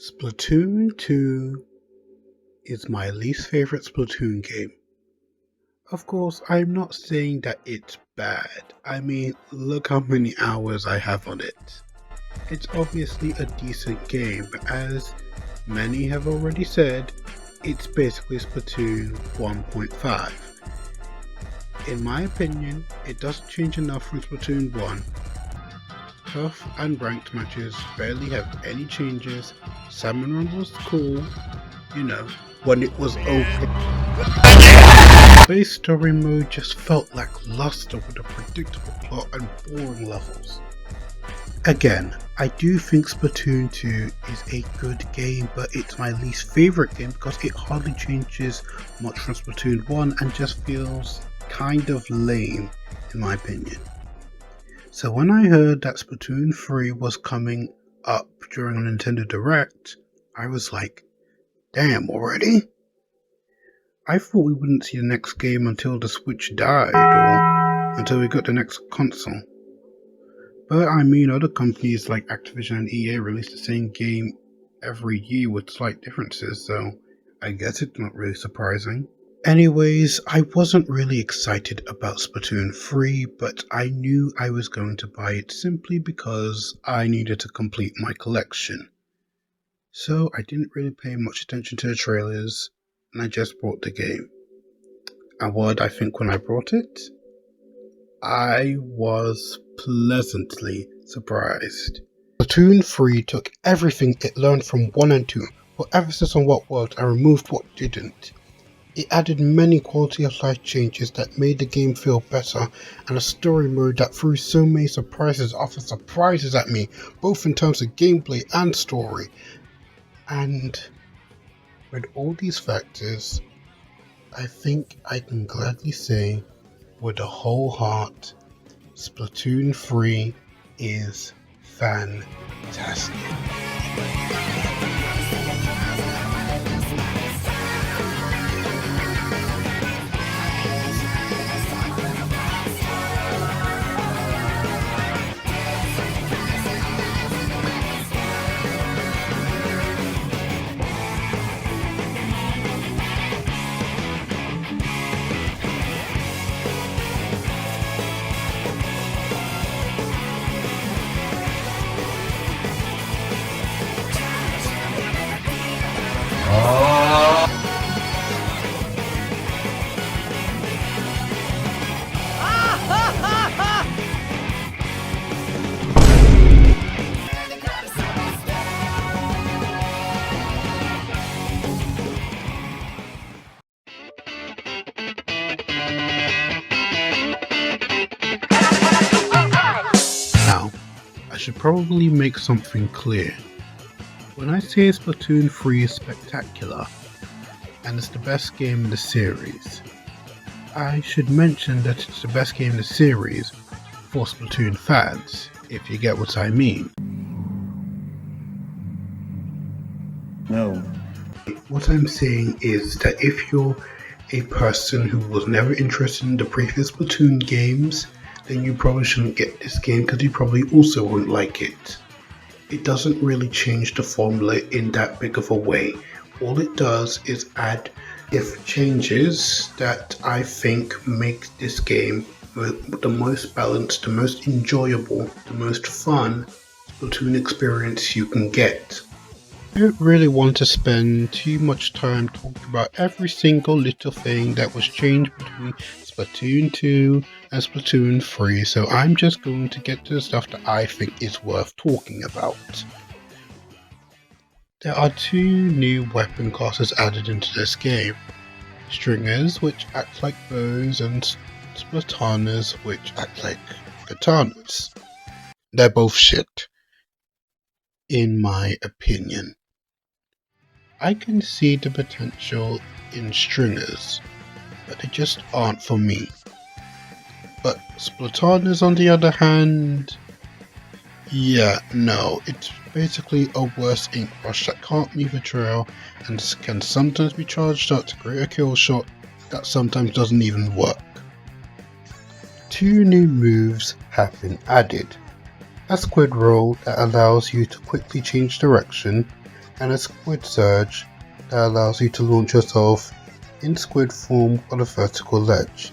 Splatoon 2 is my least favorite Splatoon game. Of course, I'm not saying that it's bad. I mean, look how many hours I have on it. It's obviously a decent game, but as many have already said, it's basically Splatoon 1.5. In my opinion, it doesn't change enough from Splatoon 1. Tough and ranked matches barely have any changes. Salmon Run was cool, when it was open. Base story mode just felt lackluster with a predictable plot and boring levels. Again, I do think Splatoon 2 is a good game, but it's my least favourite game because it hardly changes much from Splatoon 1 and just feels kind of lame in my opinion. So when I heard that Splatoon 3 was coming up during a Nintendo Direct, I was like, damn, already? I thought we wouldn't see the next game until the Switch died or until we got the next console. But I mean, other companies like Activision and EA release the same game every year with slight differences, so I guess it's not really surprising. Anyways, I wasn't really excited about Splatoon 3, but I knew I was going to buy it simply because I needed to complete my collection. So I didn't really pay much attention to the trailers, and I just bought the game. And what did I think when I bought it? I was pleasantly surprised. Splatoon 3 took everything it learned from 1 and 2, put emphasis on what worked and removed what didn't. It added many quality of life changes that made the game feel better, and a story mode that threw so many surprises after surprises at me, both in terms of gameplay and story. And with all these factors, I think I can gladly say with a whole heart, Splatoon 3 is fantastic. Now, I should probably make something clear. When I say Splatoon 3 is spectacular, and it's the best game in the series, I should mention that it's the best game in the series for Splatoon fans, if you get what I mean. No. What I'm saying is that if you're a person who was never interested in the previous Splatoon games, then you probably shouldn't get this game because you probably also won't like it. It doesn't really change the formula in that big of a way. All it does is add changes that I think make this game the most balanced, the most enjoyable, the most fun Splatoon experience you can get. I don't really want to spend too much time talking about every single little thing that was changed between Splatoon 2 and Splatoon 3, so I'm just going to get to the stuff that I think is worth talking about. There are 2 new weapon classes added into this game. Stringers, which act like bows, and Splatanas, which act like katanas. They're both shit, in my opinion. I can see the potential in Stringers, but they just aren't for me. But Splatanas on the other hand, it's basically a worse ink brush that can't leave a trail and can sometimes be charged up to create a kill shot that sometimes doesn't even work. 2 new moves have been added. A squid roll that allows you to quickly change direction, and a squid surge that allows you to launch yourself in squid form on a vertical ledge.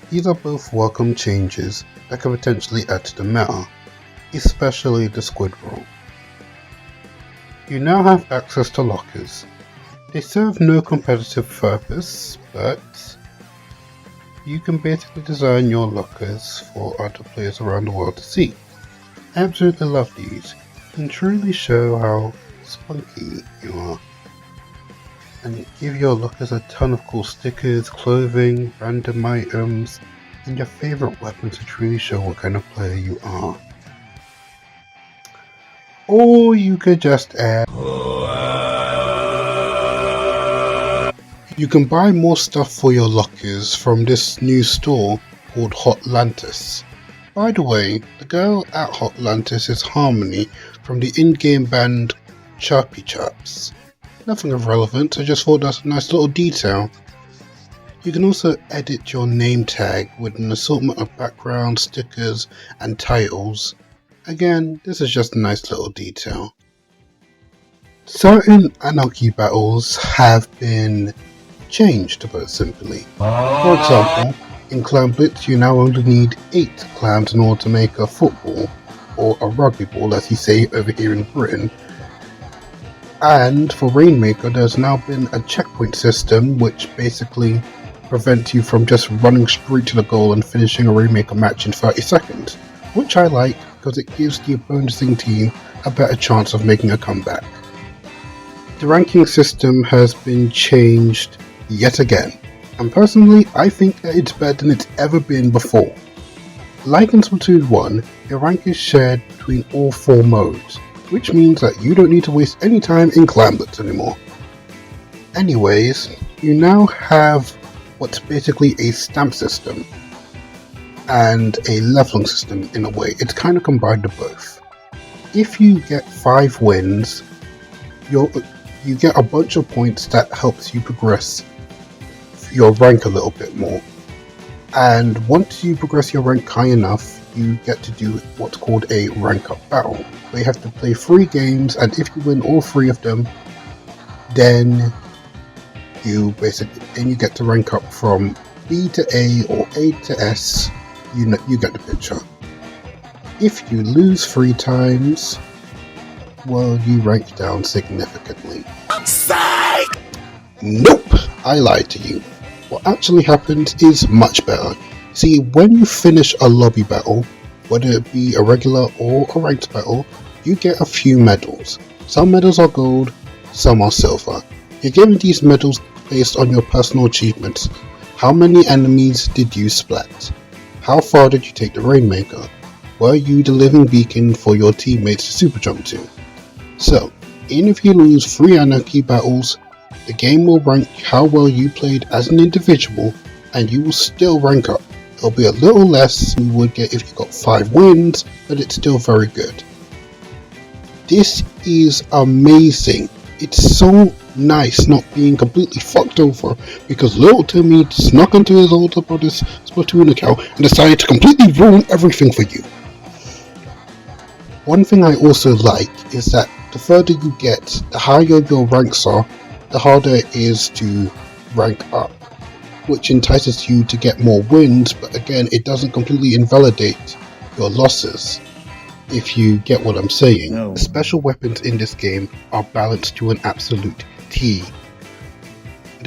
These are both welcome changes that can potentially add to the meta, especially the squid roll. You now have access to lockers. They serve no competitive purpose, but you can basically design your lockers for other players around the world to see. I absolutely love these. You can truly show how spunky you are. And give your lockers a ton of cool stickers, clothing, random items, and your favourite weapons to truly show what kind of player you are. Or you could just add... You can buy more stuff for your lockers from this new store called Hotlantis. By the way, the girl at Hotlantis is Harmony from the in-game band Chirpy Chirps. Nothing of relevance, I just thought that's a nice little detail. You can also edit your name tag with an assortment of background, stickers and titles. Again, this is just a nice little detail. Certain anarchy battles have been changed, to put it simply. For example, in Clan Blitz you now only need 8 clans in order to make a football, or a rugby ball as you say over here in Britain. And for Rainmaker there's now been a checkpoint system which basically prevents you from just running straight to the goal and finishing a Rainmaker match in 30 seconds, which I like because it gives the opposing team a better chance of making a comeback. The ranking system has been changed yet again, and personally I think that it's better than it's ever been before. Like in Splatoon 1, your rank is shared between all 4 modes, which means that you don't need to waste any time in Clan Blitz anymore. Anyways, you now have what's basically a stamp system and a leveling system in a way. It's kind of combined of both. If you get 5 wins, you get a bunch of points that helps you progress your rank a little bit more. And once you progress your rank high enough, you get to do what's called a rank up battle, where you have to play 3 games, and if you win all 3 of them, then you get to rank up from B to A or A to S. You get the picture. If you lose 3 times, well, you rank down significantly. Psych! Nope! I lied to you. What actually happens is much better. See, when you finish a lobby battle, whether it be a regular or a ranked battle, you get a few medals. Some medals are gold, some are silver. You're given these medals based on your personal achievements. How many enemies did you splat? How far did you take the Rainmaker? Were you the living beacon for your teammates to super jump to? So, even if you lose 3 anarchy battles, the game will rank how well you played as an individual, and you will still rank up. It'll be a little less than you would get if you got 5 wins, but it's still very good. This is amazing. It's so nice not being completely fucked over because little Timmy snuck into his older brother's Splatoon account and decided to completely ruin everything for you. One thing I also like is that the further you get, the higher your ranks are, the harder it is to rank up, which entices you to get more wins, but again, it doesn't completely invalidate your losses, if you get what I'm saying. No. The special weapons in this game are balanced to an absolute T.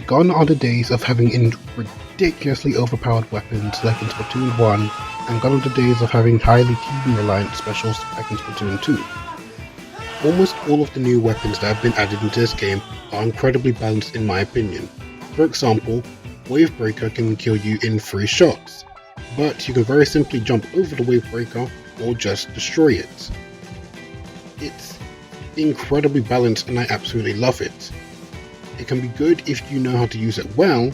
Gone are the days of having ridiculously overpowered weapons like in Splatoon 1, and gone are the days of having highly team-reliant specials like in Splatoon 2. Almost all of the new weapons that have been added into this game are incredibly balanced in my opinion. For example, Wave Breaker can kill you in 3 shots, but you can very simply jump over the Wave Breaker or just destroy it. It's incredibly balanced and I absolutely love it. It can be good if you know how to use it well,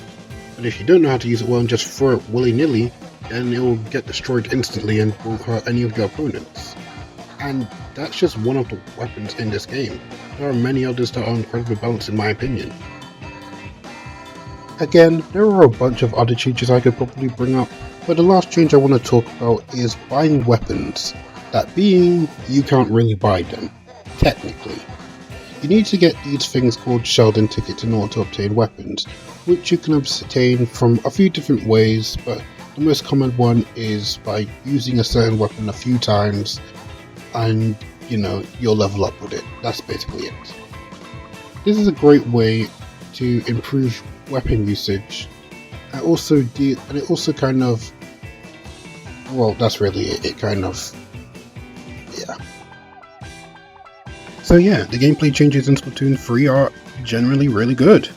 but if you don't know how to use it well and just throw it willy-nilly, then it will get destroyed instantly and won't hurt any of your opponents. And that's just one of the weapons in this game. There are many others that are incredibly balanced in my opinion. Again, there are a bunch of other changes I could probably bring up, but the last change I want to talk about is buying weapons. That being, you can't really buy them, technically. You need to get these things called Sheldon tickets in order to obtain weapons, which you can obtain from a few different ways, but the most common one is by using a certain weapon a few times and, you'll level up with it. That's basically it. This is a great way to improve weapon usage. And it also kind of, well, that's really it. It kind of, yeah. So yeah, the gameplay changes in Splatoon 3 are generally really good.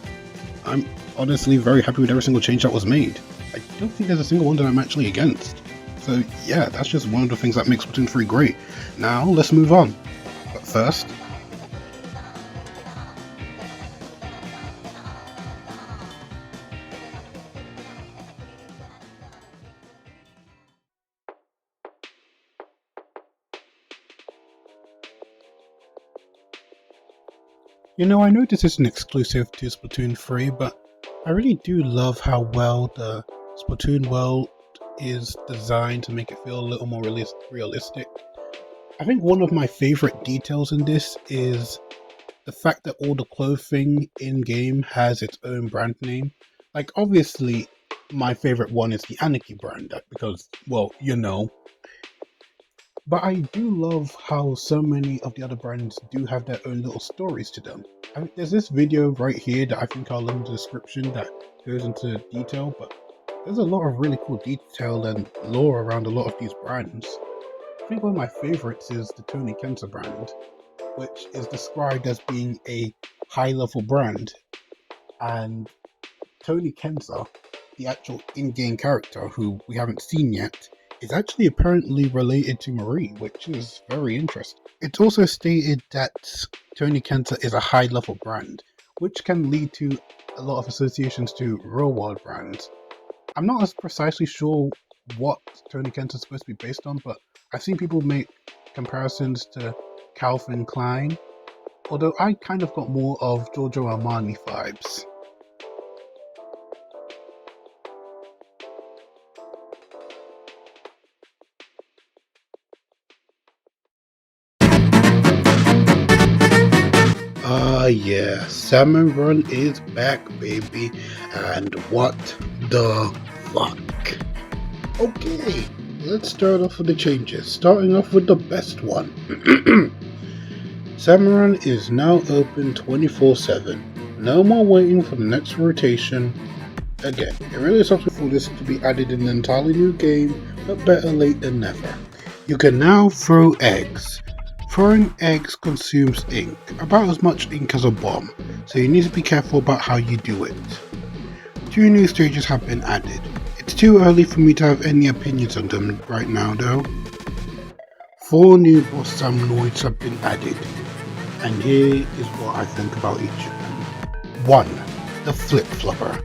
I'm honestly very happy with every single change that was made. I don't think there's a single one that I'm actually against. So yeah, that's just one of the things that makes Splatoon 3 great. Now, let's move on. But first, I know this isn't exclusive to Splatoon 3, but I really do love how well the Splatoon world is designed to make it feel a little more realistic. I think one of my favorite details in this is the fact that all the clothing in-game has its own brand name. Like, obviously, my favorite one is the Anarchy brand, because, well, But I do love how so many of the other brands do have their own little stories to them. There's this video right here that I think I'll link in the description that goes into detail, but there's a lot of really cool detail and lore around a lot of these brands. I think one of my favorites is the Tony Kensa brand, which is described as being a high-level brand, and Tony Kensa, the actual in-game character who we haven't seen yet, is actually apparently related to Marie, which is very interesting. It's also stated that Tony Kensa is a high-level brand, which can lead to a lot of associations to real-world brands. I'm not as precisely sure what Tony Kensa is supposed to be based on, but I've seen people make comparisons to Calvin Klein, although I kind of got more of Giorgio Armani vibes. Yeah, Salmon Run is back, baby, and what the fuck? Okay, let's start off with the changes, starting off with the best one. Salmon Run is now open 24/7, no more waiting for the next rotation. Again, it really sucks for this to be added in an entirely new game, but better late than never. You can now throw eggs. Throwing eggs consumes ink, about as much ink as a bomb, so you need to be careful about how you do it. 2 new stages have been added. It's too early for me to have any opinions on them right now though. 4 new boss salmonoids have been added, and here is what I think about each of them. 1. The Flip Flopper.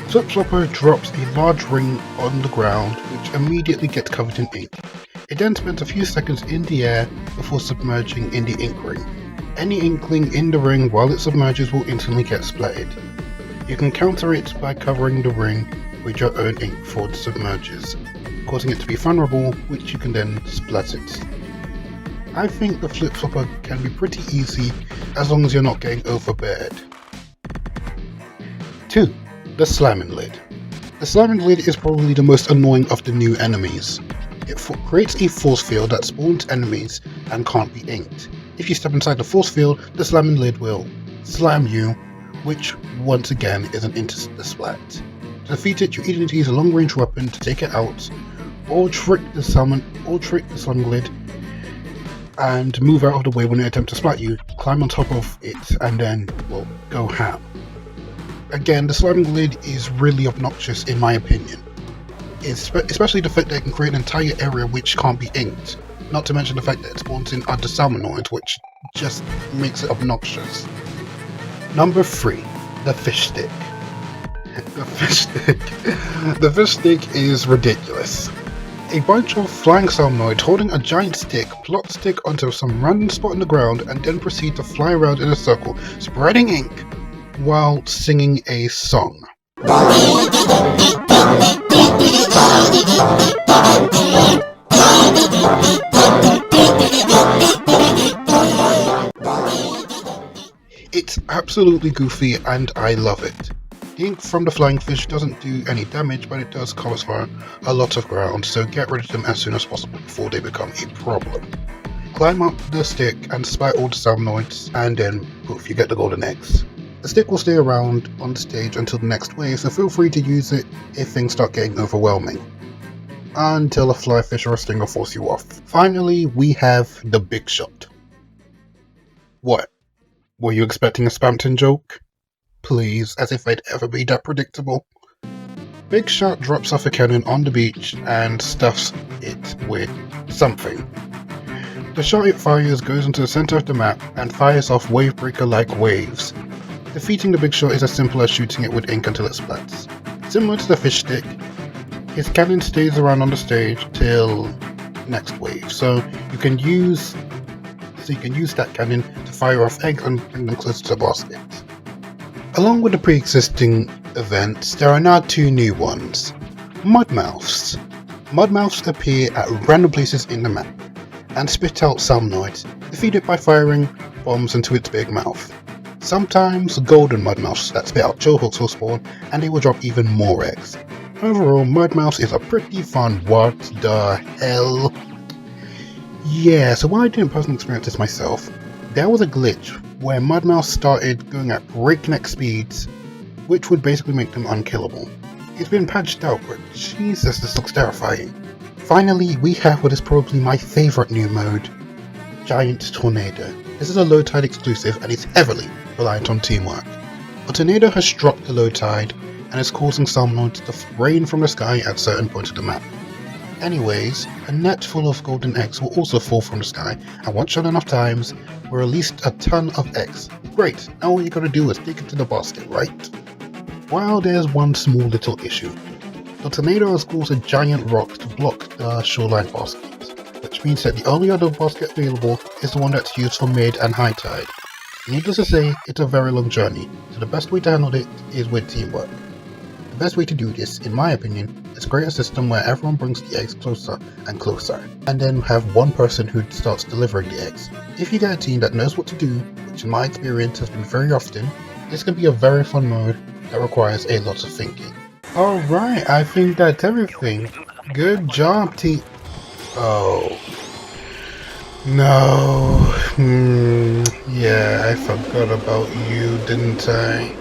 Flip Flopper drops a large ring on the ground which immediately gets covered in ink. It then spends a few seconds in the air before submerging in the ink ring. Any inkling in the ring while it submerges will instantly get splattered. You can counter it by covering the ring with your own ink before it submerges, causing it to be vulnerable, which you can then splat it. I think the Flip Flopper can be pretty easy as long as you're not getting overbeared. 2. The Slamming Lid. The Slamming Lid is probably the most annoying of the new enemies. It creates a force field that spawns enemies and can't be inked. If you step inside the force field, the slamming lid will slam you, which once again is an instant splat. To defeat it, you either need to use a long range weapon to take it out, or trick the slamming lid and move out of the way when it attempts to splat you, climb on top of it, and then, well, go ham. Again, the slamming lid is really obnoxious in my opinion. Especially the fact that it can create an entire area which can't be inked. Not to mention the fact that it spawns in other salmonoids, which just makes it obnoxious. Number 3. The Fish Stick. The fish stick is ridiculous. A bunch of flying salmonoids holding a giant stick plot stick onto some random spot in the ground and then proceed to fly around in a circle, spreading ink while singing a song. It's absolutely goofy and I love it. The ink from the flying fish doesn't do any damage, but it does cover a lot of ground, so get rid of them as soon as possible before they become a problem. Climb up the stick and spy all the salmonoids, and then poof, you get the golden eggs. The stick will stay around on the stage until the next wave, so feel free to use it if things start getting overwhelming. Until a fly fish or a stinger force you off. Finally, we have the big shot. What? Were you expecting a Spamton joke? Please, as if I'd ever be that predictable. Big Shot drops off a cannon on the beach and stuffs it with something. The shot it fires goes into the center of the map and fires off wavebreaker-like waves. Defeating the Big Shot is as simple as shooting it with ink until it splats. Similar to the fish stick, his cannon stays around on the stage till next wave, so you can use that cannon to fire off eggs and bring them closer to the basket. Along with the pre-existing events, there are now two new ones. Mudmouths. Mudmouths appear at random places in the map and spit out salmonoids, defeated by firing bombs into its big mouth. Sometimes golden mudmouths that spit out chohooks will spawn and they will drop even more eggs. Overall, Mudmouths is a pretty fun what the hell. Yeah, so while I didn't personally experience this myself, there was a glitch where Mudmouths started going at breakneck speeds, which would basically make them unkillable. It's been patched out, but Jesus, this looks terrifying. Finally, we have what is probably my favourite new mode, Giant Tornado. This is a low tide exclusive and is heavily reliant on teamwork. A tornado has struck the low tide and is causing salmonoids to rain from the sky at certain points of the map. Anyways, a net full of golden eggs will also fall from the sky, and once shot enough times, will release a ton of eggs. Great, now all you gotta do is take it to the basket, right? Well, there's one small little issue. The tornado has caused a giant rock to block the shoreline basket, which means that the only other basket available is the one that's used for mid and high tide. Needless to say, it's a very long journey, so the best way to handle it is with teamwork. The best way to do this, in my opinion, is create a system where everyone brings the eggs closer and closer, and then have one person who starts delivering the eggs. If you get a team that knows what to do, which in my experience has been very often, this can be a very fun mode that requires a lot of thinking. Alright, I think that's everything. Good job, team. Oh. No. Yeah, I forgot about you, didn't I?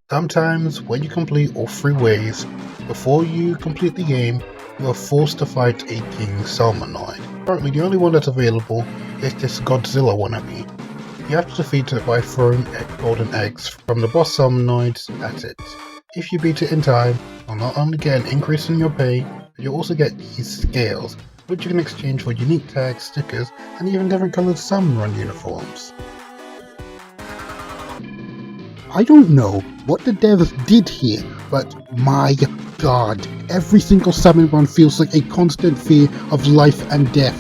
Sometimes, when you complete all 3 waves, before you complete the game, you are forced to fight a King Salmonoid. Currently, the only one that's available is this Godzilla wannabe. You have to defeat it by throwing golden eggs from the boss Salmonoids at it. If you beat it in time, you'll not only get an increase in your pay, but you'll also get these scales, which you can exchange for unique tags, stickers, and even different coloured Salmon Run uniforms. I don't know what the devs did here, but my god, every single Salmon Run feels like a constant fear of life and death.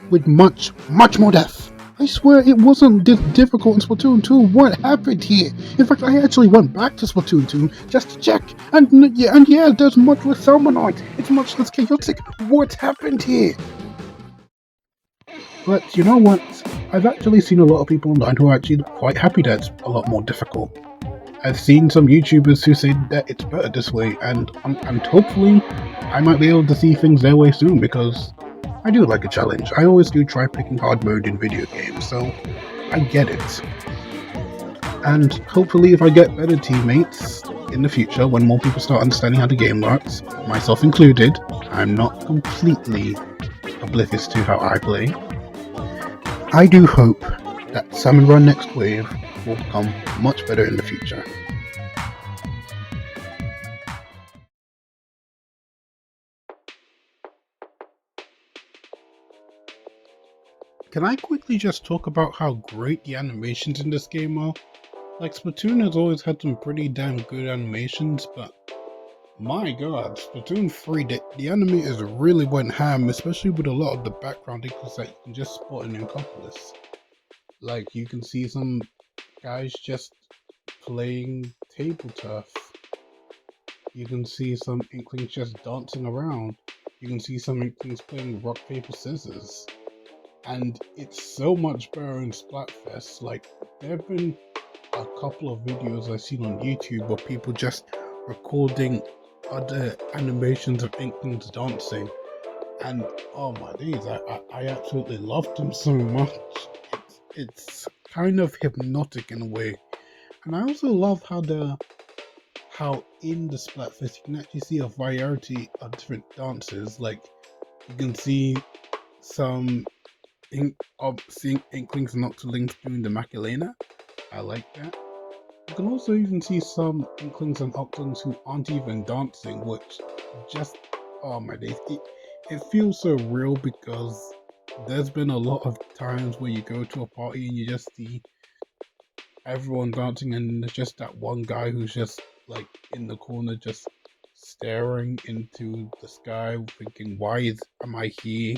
With much more death. I swear it wasn't this difficult in Splatoon 2. What happened here? In fact, I actually went back to Splatoon 2 just to check. And yeah, there's much less Salmonoid. It's much less chaotic. What happened here? But you know what? I've actually seen a lot of people online who are actually quite happy that it's a lot more difficult. I've seen some YouTubers who say that it's better this way, and hopefully I might be able to see things their way soon, because I do like a challenge. I always do try picking hard mode in video games, so I get it. And hopefully if I get better teammates in the future, when more people start understanding how the game works, myself included, I'm not completely oblivious to how I play. I do hope that Salmon Run Next Wave will become much better in the future. Can I quickly just talk about how great the animations in this game are? Like, Splatoon has always had some pretty damn good animations, but my god, Splatoon 3, the animators really went ham, especially with a lot of the background echoes that you can just spot in Inkopolis. Like, you can see some guys just playing table turf. You can see some Inklings just dancing around. You can see some Inklings playing rock, paper, scissors. And it's so much better in Splatfest. Like, there have been a couple of videos I've seen on YouTube where people just recording other animations of Inklings dancing, and oh my days, I absolutely loved them so much. It's kind of hypnotic in a way, and I also love how in the Splatfest you can actually see a variety of different dances. Like you can see some seeing Inklings and Octolings doing the Macarena. I like that. You can also even see some Inklings and Octolings who aren't even dancing, which just, oh my days, it feels so real, because there's been a lot of times where you go to a party and you just see everyone dancing, and there's just that one guy who's just like in the corner just staring into the sky thinking, am I here?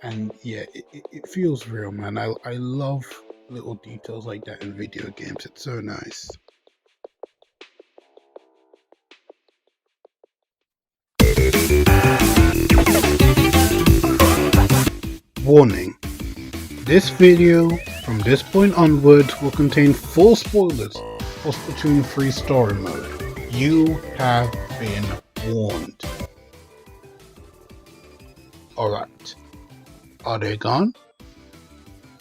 And yeah, it feels real, man. I love little details like that in video games. It's so nice. Warning: this video from this point onwards will contain full spoilers for Splatoon 3 story mode. You have been warned. Alright. Are they gone?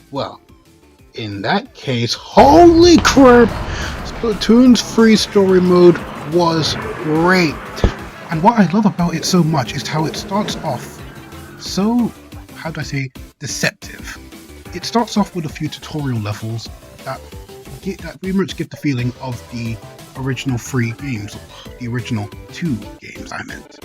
Well, in that case, holy crap! Splatoon's 3 story mode was great. And what I love about it so much is how it starts off so, how do I say, deceptive. It starts off with a few tutorial levels that pretty much give the feeling of the original 3 games, or the original 2 games I meant.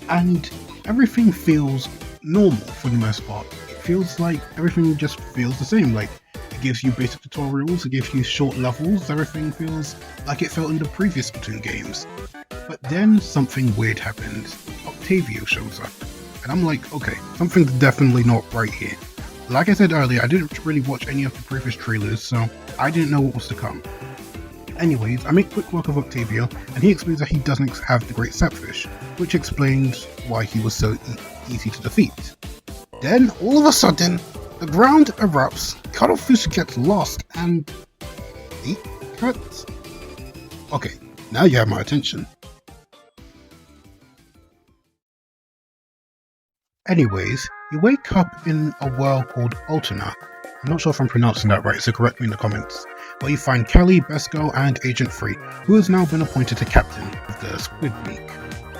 And everything feels normal for the most part. It feels like everything just feels the same. Like, it gives you basic tutorials, it gives you short levels, everything feels like it felt in the previous Splatoon games. But then something weird happens. Octavio shows up. And I'm like, okay, something's definitely not right here. Like I said earlier, I didn't really watch any of the previous trailers, so I didn't know what was to come. Anyways, I make quick work of Octavio, and he explains that he doesn't have the Great Sapfish, which explains why he was so easy to defeat. Then, all of a sudden, the ground erupts, Cuttlefish gets lost, and... deep cuts? Okay, now you have my attention. Anyways, you wake up in a world called Alterna. I'm not sure if I'm pronouncing that right, so correct me in the comments. Where you find Kelly, Besco, and Agent 3, who has now been appointed to captain of the Squid League.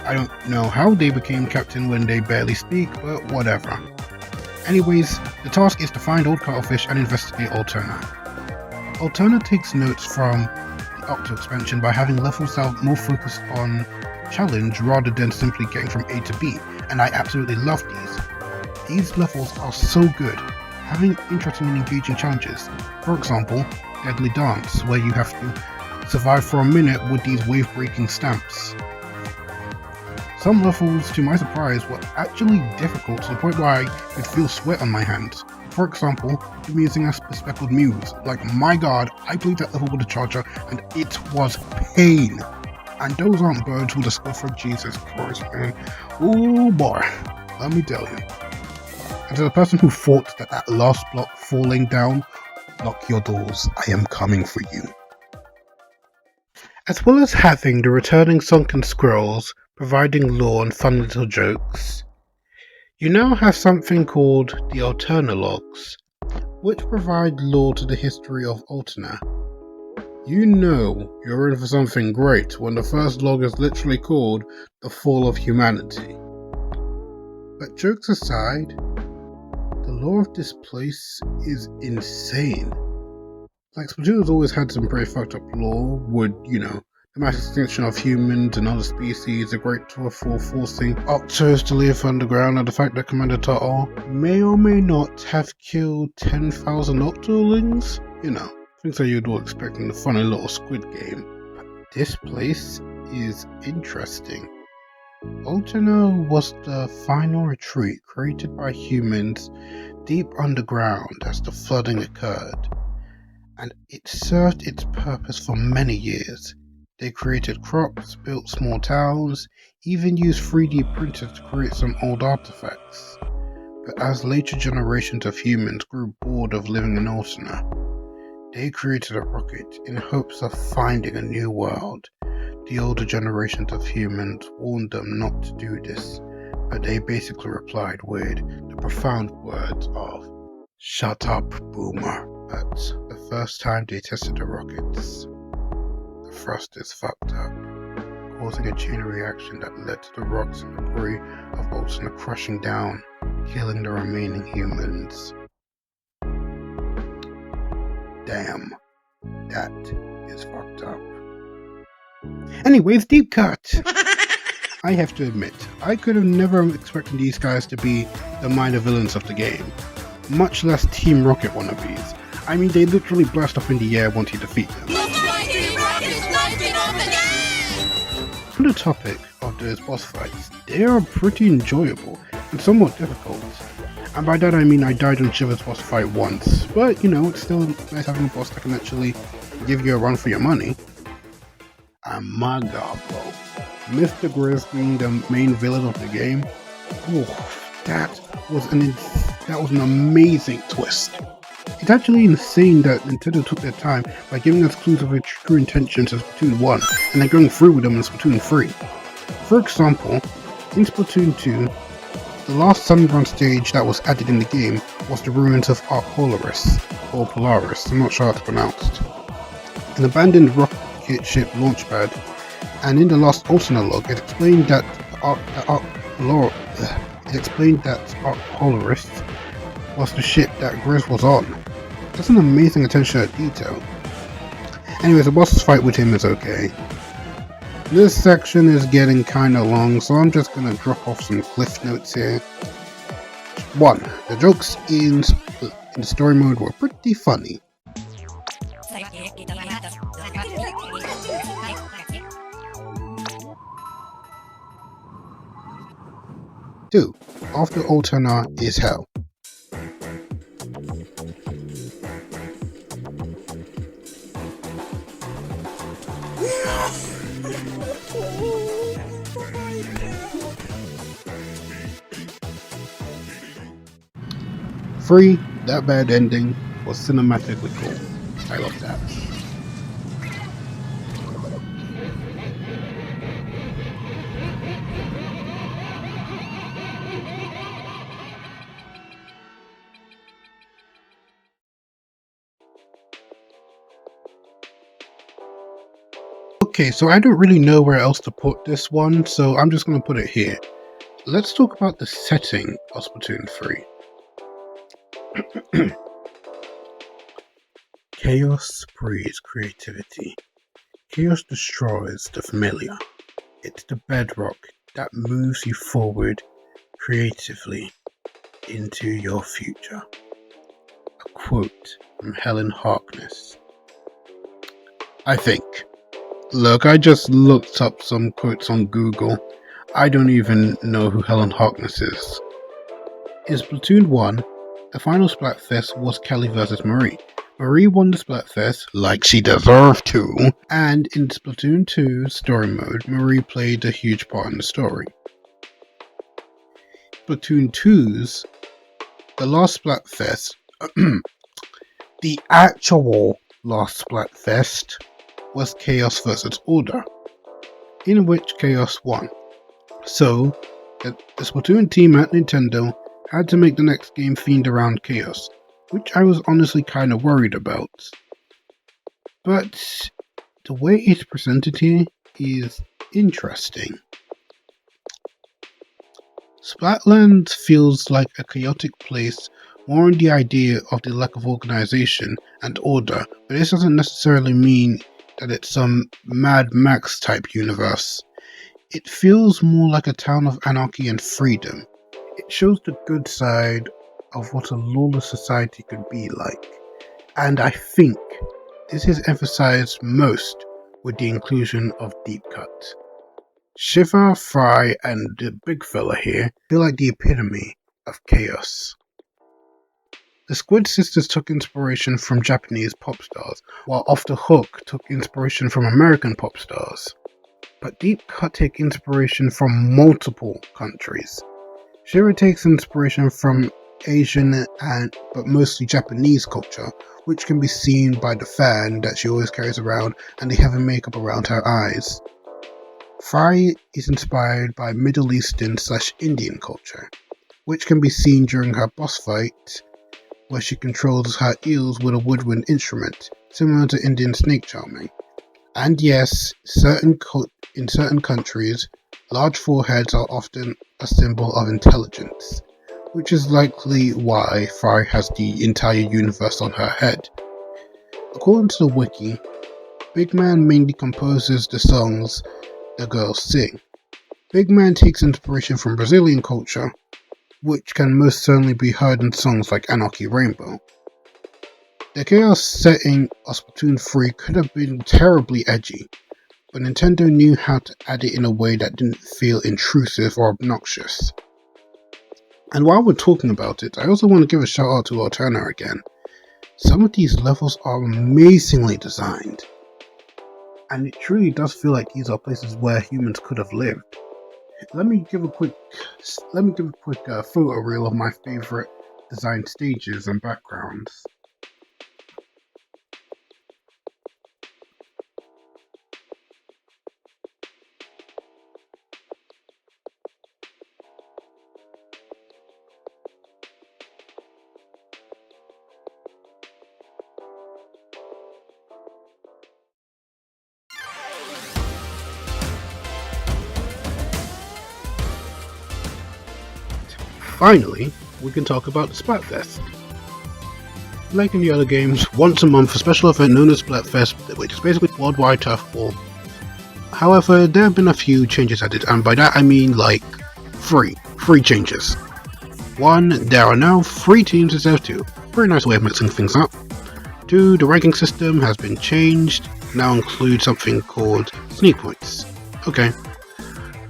I don't know how they became captain when they barely speak, but whatever. Anyways, the task is to find Old Cuttlefish and investigate Alterna. Alterna takes notes from the Octo expansion by having levels that are more focused on challenge rather than simply getting from A to B, and I absolutely love these. These levels are so good, having interesting and engaging challenges. For example, Deadly Dance, where you have to survive for a minute with these wave-breaking stamps. Some levels, to my surprise, were actually difficult to the point where I could feel sweat on my hands. For example, I'm using a speckled muse. Like, my god, I played that level with a charger and it was pain. And those aren't birds with a scuffer, Jesus Christ, man. Oh boy, let me tell you. And to the person who thought that last block falling down, lock your doors, I am coming for you. As well as having the returning sunken scrolls, providing lore and fun little jokes, you now have something called the Alterna logs, which provide lore to the history of Alterna. You know you're in for something great when the first log is literally called The Fall of Humanity. But jokes aside, the lore of this place is insane. Like, Splatoon has always had some pretty fucked up lore with, you know, the mass extinction of humans and other species, the Great Tour forcing Octos to live underground, and the fact that Commander Turtle may or may not have killed 10,000 Octolings. You know, things that you'd all expect in the funny little Squid game. But this place is interesting. Alterna was the final retreat created by humans deep underground as the flooding occurred, and it served its purpose for many years. They created crops, built small towns, even used 3D printers to create some old artifacts. But as later generations of humans grew bored of living in Alterna, They created a rocket in hopes of finding a new world. The older generations of humans warned them not to do this, but they basically replied with the profound words of "Shut up, boomer." But the first time they tested the rockets, the thrusters fucked up, causing a chain reaction that led to the rocks and debris of Alterna crushing down, killing the remaining humans. Damn, that is fucked up. Anyways, deep cut! I have to admit, I could have never expected these guys to be the minor villains of the game, much less Team Rocket wannabes. I mean, they literally blast off in the air once you defeat them. On the topic of those boss fights, they are pretty enjoyable and somewhat difficult. And by that I mean I died on Shiver's boss fight once, but you know, it's still nice having a boss that can actually give you a run for your money. And my god, bro, Mr. Grizz being the main villain of the game, that was an amazing twist. It's actually insane that Nintendo took their time by giving us clues of its true intentions in Splatoon 1 and then going through with them in Splatoon 3. For example, in Splatoon 2, the last Salmon Run stage that was added in the game was the ruins of Polaris, or Polaris, I'm not sure how it's pronounced. An abandoned rocket ship launchpad, and in the last Alterna log it explained that Polaris was the ship that Grizz was on. That's an amazing attention to detail. Anyways, the boss fight with him is okay. This section is getting kinda long, so I'm just gonna drop off some cliff notes here. 1. The jokes in the story mode were pretty funny. 2. After Alterna is hell. 3. That bad ending was cinematically cool. I love that. Okay, so I don't really know where else to put this one, so I'm just going to put it here. Let's talk about the setting of Splatoon 3. Chaos breeds creativity. Chaos destroys the familiar. It's the bedrock that moves you forward creatively into your future. A quote from Helen Harkness. I think. Look, I just looked up some quotes on Google. I don't even know who Helen Harkness is. In Splatoon 1, the final Splatfest was Kelly vs. Marie. Marie won the Splatfest, like she deserved to, and in Splatoon 2 story mode, Marie played a huge part in the story. Splatoon 2's The Last Splatfest, the actual Last Splatfest, was Chaos vs. Order, in which Chaos won. So, the Splatoon team at Nintendo had to make the next game themed around Chaos, which I was honestly kind of worried about. But the way it's presented here is interesting. Splatland feels like a chaotic place, more on the idea of the lack of organization and order, but this doesn't necessarily mean that it's some Mad Max type universe. It feels more like a town of anarchy and freedom. It shows the good side of what a lawless society could be like, and I think this is emphasized most with the inclusion of Deep Cut. Shiver, Fry, and the big fella here feel like the epitome of chaos. The Squid Sisters took inspiration from Japanese pop stars, while Off the Hook took inspiration from American pop stars. But Deep Cut take inspiration from multiple countries. Shiver takes inspiration from Asian but mostly Japanese culture, which can be seen by the fan that she always carries around and the heavy makeup around her eyes. Fry is inspired by Middle Eastern/Indian culture, which can be seen during her boss fight, where she controls her eels with a woodwind instrument, similar to Indian snake charming. And yes, in certain countries, large foreheads are often a symbol of intelligence, which is likely why Fry has the entire universe on her head. According to the wiki, Big Man mainly composes the songs the girls sing. Big Man takes inspiration from Brazilian culture, which can most certainly be heard in songs like Anarchy Rainbow. The chaos setting of Splatoon 3 could have been terribly edgy, but Nintendo knew how to add it in a way that didn't feel intrusive or obnoxious. And while we're talking about it, I also want to give a shout out to Alterna again. Some of these levels are amazingly designed, and it truly does feel like these are places where humans could have lived. Let me give a quick photo reel of my favorite designed stages and backgrounds. Finally, we can talk about the Splatfest. Like in the other games, once a month a special event known as Splatfest, which is basically worldwide turf war. However, there have been a few changes added, and by that I mean like three changes. 1. There are now 3 teams instead of 2. Very nice way of mixing things up. 2. The ranking system has been changed, now includes something called sneak points. Okay.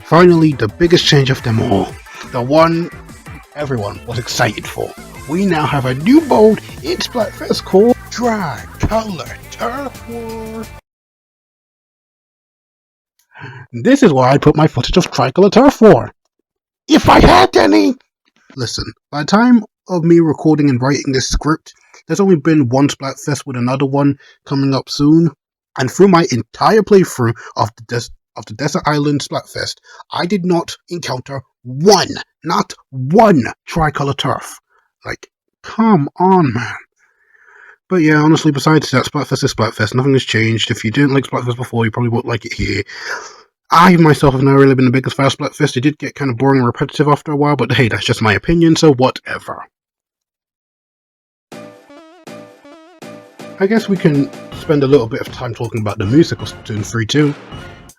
Finally, the biggest change of them all, the one everyone was excited for. We now have a new mode in Splatfest called Tri-Color Turf War. This is where I put my footage of Tri-Color Turf War. If I had any! Listen, by the time of me recording and writing this script, there's only been one Splatfest with another one coming up soon. And through my entire playthrough of the Desert Island Splatfest, I did not encounter not one tricolor turf. Like, come on, man. But yeah, honestly, besides that, Splatfest is Splatfest. Nothing has changed. If you didn't like Splatfest before, you probably won't like it here. I myself have never really been the biggest fan of Splatfest. It did get kind of boring and repetitive after a while, but hey, that's just my opinion, so whatever. I guess we can spend a little bit of time talking about the music of Splatoon 3 too.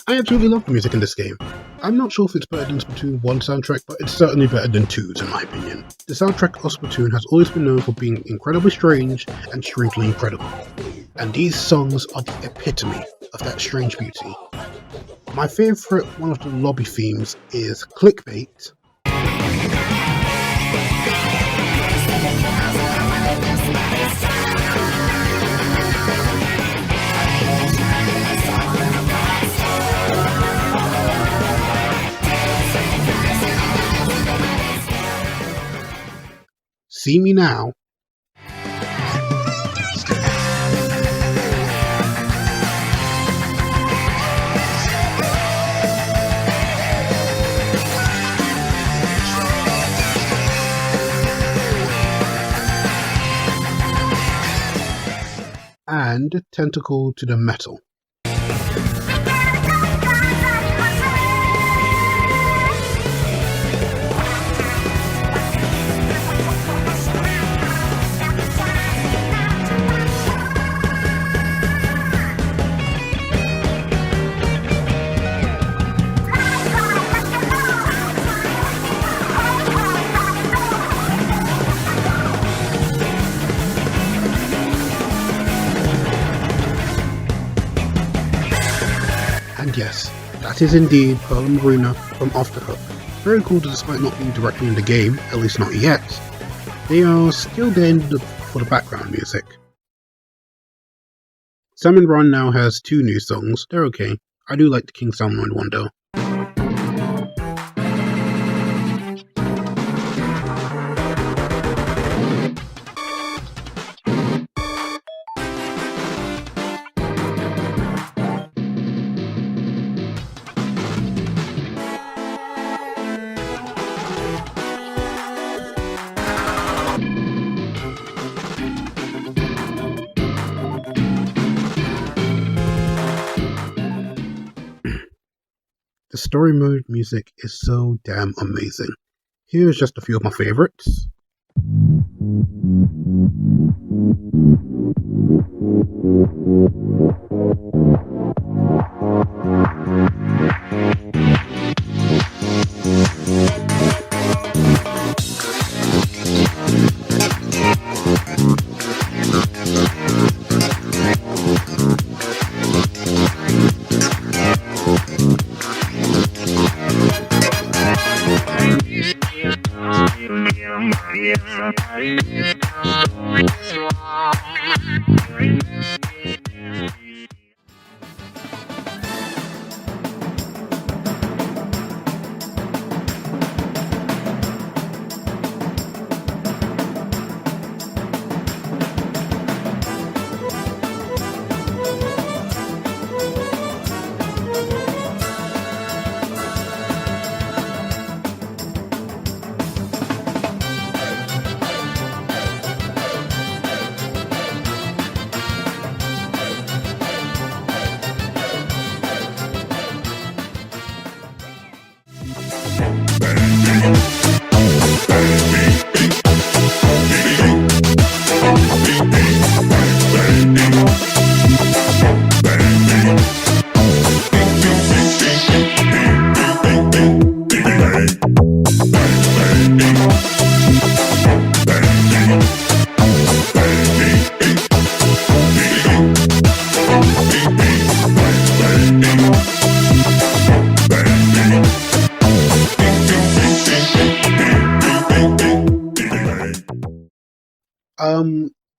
I absolutely love the music in this game. I'm not sure if it's better than Splatoon 1 soundtrack, but it's certainly better than 2's in my opinion. The soundtrack of Splatoon has always been known for being incredibly strange and strangely incredible, and these songs are the epitome of that strange beauty. My favourite one of the lobby themes is Clickbait. See Me Now. And Tentacle to the Metal. And yes, that is indeed Pearl and Marina from Off the Hook. Very cool that despite not being directly in the game, at least not yet, they are still there for the background music. Salmon Run now has 2 new songs. They're okay. I do like the King Salmon one though. The story mode music is so damn amazing. Here's just a few of my favorites.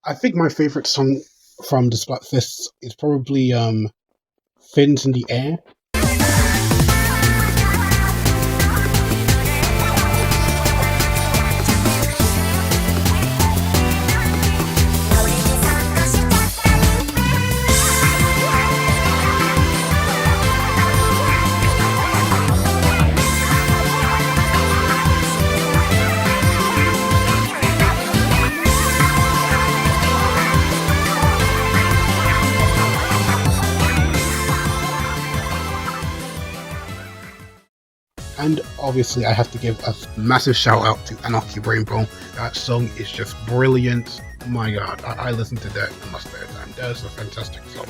I think my favorite song from the Splatfest is probably Fins in the Air. And obviously, I have to give a massive shout out to Anarchy Rainbow. That song is just brilliant. My god, I listen to that in my spare time. That's a fantastic song.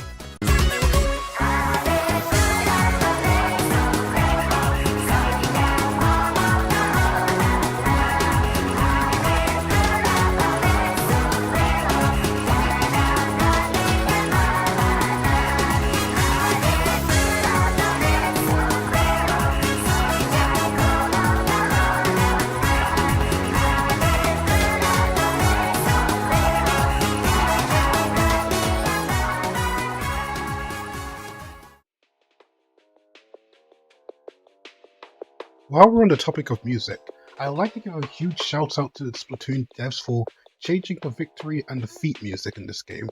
While we're on the topic of music, I'd like to give a huge shout out to the Splatoon devs for changing the victory and defeat music in this game.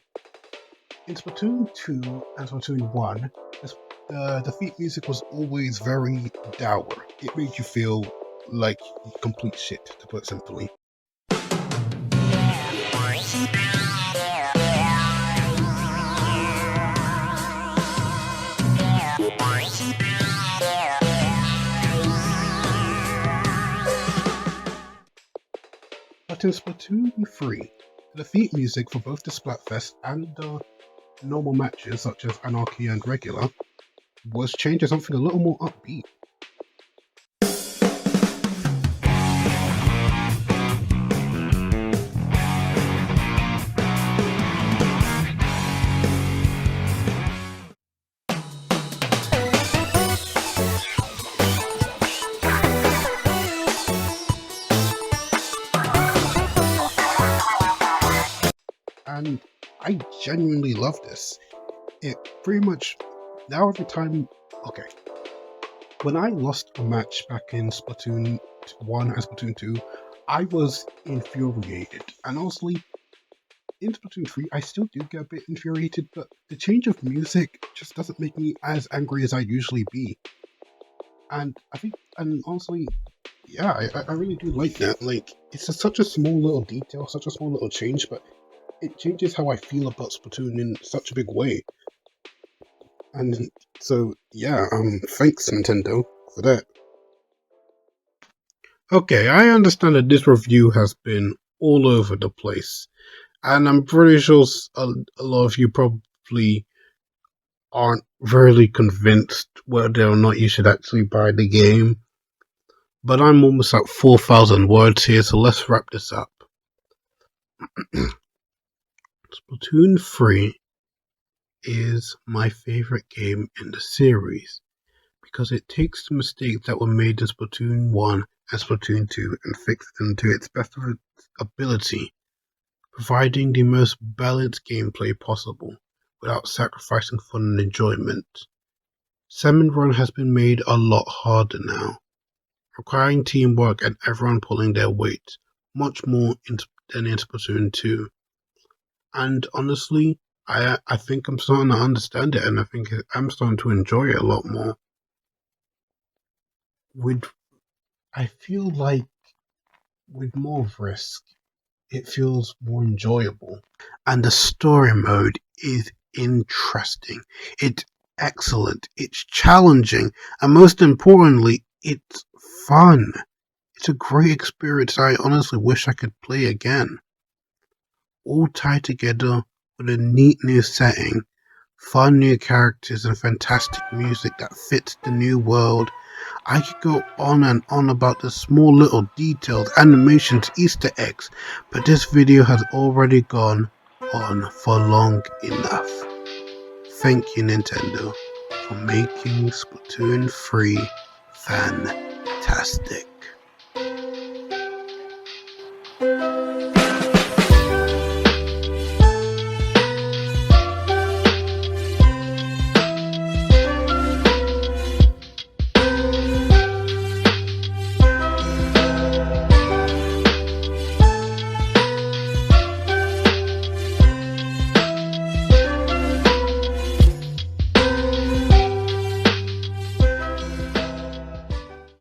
In Splatoon 2 and Splatoon 1, the defeat music was always very dour. It made you feel like complete shit, to put it simply. But in Splatoon 3, the defeat music for both the Splatfest and the normal matches, such as Anarchy and Regular, was changed to something a little more upbeat. And I genuinely love this. It pretty much, now every time, okay, when I lost a match back in Splatoon 1 and Splatoon 2, I was infuriated. And honestly, in Splatoon 3, I still do get a bit infuriated, but the change of music just doesn't make me as angry as I'd usually be. And honestly, yeah, I really do like that. Like, it's such a small little detail, such a small little change, but it changes how I feel about Splatoon in such a big way. And so, yeah, thanks Nintendo. for that. Okay, I understand that this review has been all over the place, and I'm pretty sure a lot of you probably aren't really convinced whether or not you should actually buy the game. But I'm almost at 4,000 words here, so let's wrap this up. Splatoon 3 is my favorite game in the series because it takes the mistakes that were made in Splatoon 1 and Splatoon 2 and fixes them to its best of its ability, providing the most balanced gameplay possible without sacrificing fun and enjoyment. Salmon Run has been made a lot harder now, requiring teamwork and everyone pulling their weight, much more than in Splatoon 2. And honestly, I think I'm starting to understand it, and I think I'm starting to enjoy it a lot more. I feel like with more risk, it feels more enjoyable. And the story mode is interesting. It's excellent. It's challenging. And most importantly, it's fun. It's a great experience I honestly wish I could play again. All tied together with a neat new setting, fun new characters, and fantastic music that fits the new world. I could go on and on about the small little details, animations, Easter eggs, but this video has already gone on for long enough. Thank you, Nintendo, for making Splatoon 3 fantastic.